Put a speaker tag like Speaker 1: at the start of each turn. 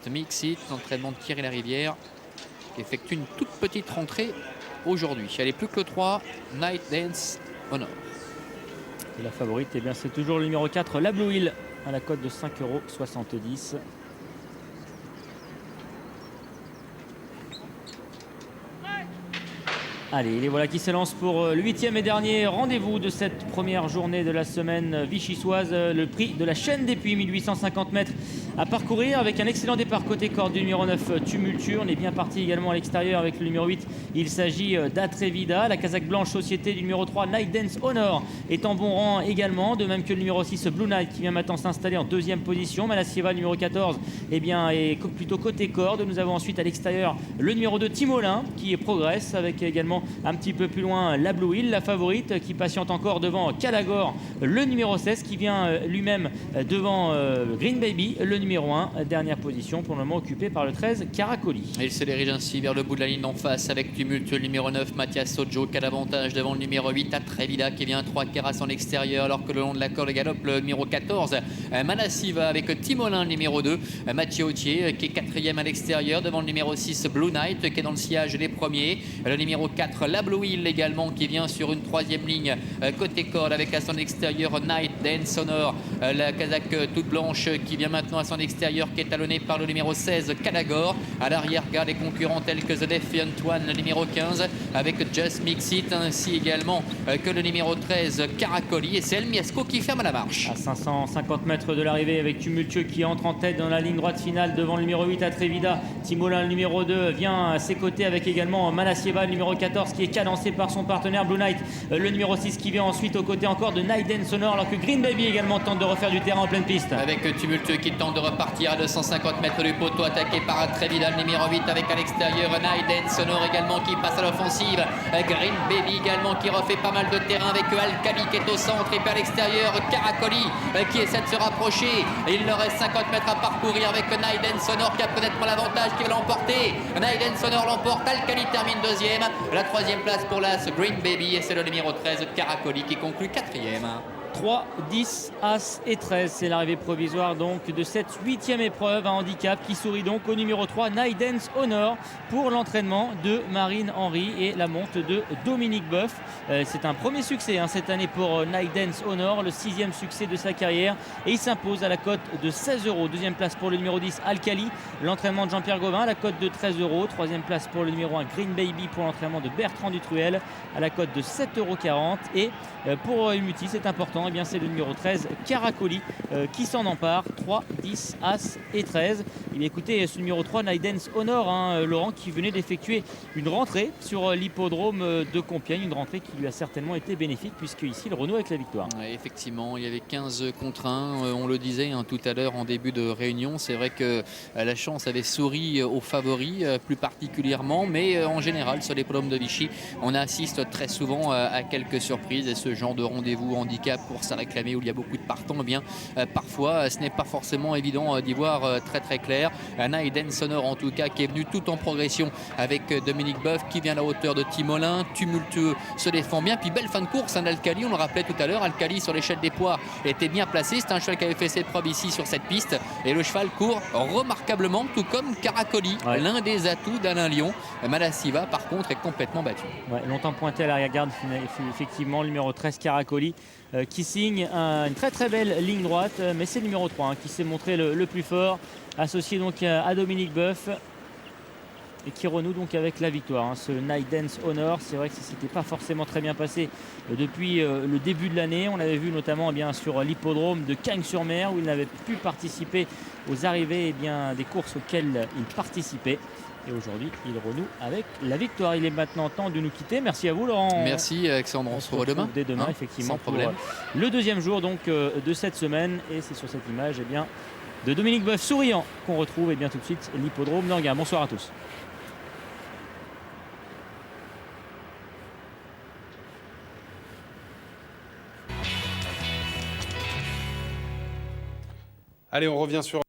Speaker 1: Mixit, l'entraînement de Thierry Larivière, qui effectue une toute petite rentrée aujourd'hui. Elle est plus que le 3, Night Dance Honor.
Speaker 2: Et la favorite, eh bien, c'est toujours le numéro 4, la Blue Hill, à la cote de 5,70 €. Allez, les voilà qui s'élancent pour le 8e et dernier rendez-vous de cette première journée de la semaine vichysoise. Le prix de la chaîne des Puys, 1850 mètres à parcourir avec un excellent départ côté corde du numéro 9, Tumulture. On est bien parti également à l'extérieur avec le numéro 8. Il s'agit d'Atrevida. La casaque blanche société du numéro 3, Night Dance Honor, est en bon rang également. De même que le numéro 6, Blue Night, qui vient maintenant s'installer en deuxième position. Malassieva, numéro 14, eh bien, est plutôt côté corde. Nous avons ensuite à l'extérieur le numéro 2, Timolin, qui progresse avec également un petit peu plus loin la Blue Hill, la favorite, qui patiente encore devant Calagor, le numéro 16, qui vient lui-même devant Green Baby, le numéro 1, dernière position pour le moment occupée par le 13, Caracoli.
Speaker 1: Il se dirige ainsi vers le bout de la ligne d'en face avec Tumulte, le numéro 9, Mathias Sojo, qui a l'avantage devant le numéro 8, Atrevida, qui vient 3 Keras en extérieur, alors que le long de la corde galope le numéro 14, Malassiva, avec Timolin, le numéro 2, Mathieu Autier, qui est 4e à l'extérieur, devant le numéro 6, Blue Night, qui est dans le sillage des premiers, le numéro 4, la Blue Hill également, qui vient sur une 3e ligne côté corde avec à son extérieur Night Dance Honor, la casaque toute blanche qui vient maintenant à son extérieur, qui est talonné par le numéro 16, Calagor. À l'arrière-garde, des concurrents tels que Zedef et Antoine, le numéro 15, avec Just Mixit, ainsi également que le numéro 13, Caracoli. Et c'est El Miesco qui ferme la marche.
Speaker 2: À 550 mètres de l'arrivée, avec Tumultueux qui entre en tête dans la ligne droite finale devant le numéro 8, Atrevida. Timolin, le numéro 2, vient à ses côtés avec également Malassieva, le numéro 14, qui est cadencé par son partenaire Blue Night, le numéro 6 qui vient ensuite aux côtés encore de Night Dance Honor, alors que Green Baby également tente de refaire du terrain en pleine piste.
Speaker 1: Avec Tumultueux qui tente de repartir à 250 mètres du poteau, attaqué par Atrevida, le numéro 8, avec à l'extérieur Night Dance Honor également qui passe à l'offensive. Green Baby également qui refait pas mal de terrain avec Alcali qui est au centre, et puis à l'extérieur Caracoli qui essaie de se rapprocher. Il leur reste 50 mètres à parcourir avec Night Dance Honor qui a peut-être l'avantage, qui va l'emporter. Night Dance Honor l'emporte, Alcali termine 2e. La 3e place pour l'As Green Baby, et c'est le numéro 13, Caracoli, qui conclut 4e.
Speaker 2: 3, 10, As et 13. C'est l'arrivée provisoire donc de cette 8e épreuve à handicap qui sourit donc au numéro 3, Night Dance Honor, pour l'entraînement de Marine Henry et la monte de Dominique Boeuf. C'est un premier succès cette année pour Night Dance Honor, le 6e succès de sa carrière, et il s'impose à la cote de 16 €. Deuxième place pour le numéro 10, Alcali, l'entraînement de Jean-Pierre Gauvin, à la cote de 13 €. Troisième place pour le numéro 1, Green Baby, pour l'entraînement de Bertrand Dutruel, à la cote de 7,40 €. Et pour Umuti, c'est important, eh bien c'est le numéro 13, Caracoli, qui s'en empare. 3, 10, As et 13. Et écoutez, ce numéro 3, Night Dance Honor, Laurent, qui venait d'effectuer une rentrée sur l'hippodrome de Compiègne, une rentrée qui lui a certainement été bénéfique, puisque ici il renoue avec la victoire.
Speaker 1: Ouais, effectivement, il y avait 15 contre 1, on le disait tout à l'heure en début de réunion. C'est vrai que la chance avait souri aux favoris plus particulièrement, mais en général sur les podiums de Vichy, on assiste très souvent à quelques surprises, et ce genre de rendez-vous handicap, course à réclamer où il y a beaucoup de partants, eh bien parfois ce n'est pas forcément évident d'y voir très clair. Night Dance Honor en tout cas, qui est venu tout en progression avec Dominique Boeuf, qui vient à la hauteur de Timolin. Tumultueux se défend bien, puis belle fin de course d'Alcali, on le rappelait tout à l'heure. Alcali sur l'échelle des poids était bien placé, c'est un cheval qui avait fait ses preuves ici sur cette piste, et le cheval court remarquablement, tout comme Caracoli, l'un des atouts d'Alain Lyon. Malassiva par contre est complètement battu.
Speaker 2: Ouais, longtemps pointé à l'arrière-garde, effectivement, le numéro 13, Caracoli, qui signe une très belle ligne droite, mais c'est le numéro 3 qui s'est montré le plus fort, associé donc à Dominique Boeuf, et qui renoue donc avec la victoire. Ce Night Dance Honor, c'est vrai que ça s'était pas forcément très bien passé depuis le début de l'année. On l'avait vu notamment sur l'hippodrome de Cagnes-sur-Mer, où il n'avait pu participer aux arrivées des courses auxquelles il participait. Et aujourd'hui, il renoue avec la victoire. Il est maintenant temps de nous quitter. Merci à vous, Laurent.
Speaker 1: Merci, Alexandre. On se revoit demain.
Speaker 2: Dès demain, effectivement,
Speaker 1: sans problème.
Speaker 2: Pour le deuxième jour donc, de cette semaine. Et c'est sur cette image de Dominique Boeuf souriant qu'on retrouve tout de suite l'hippodrome d'Anguin. Bonsoir à tous.
Speaker 3: Allez, on revient sur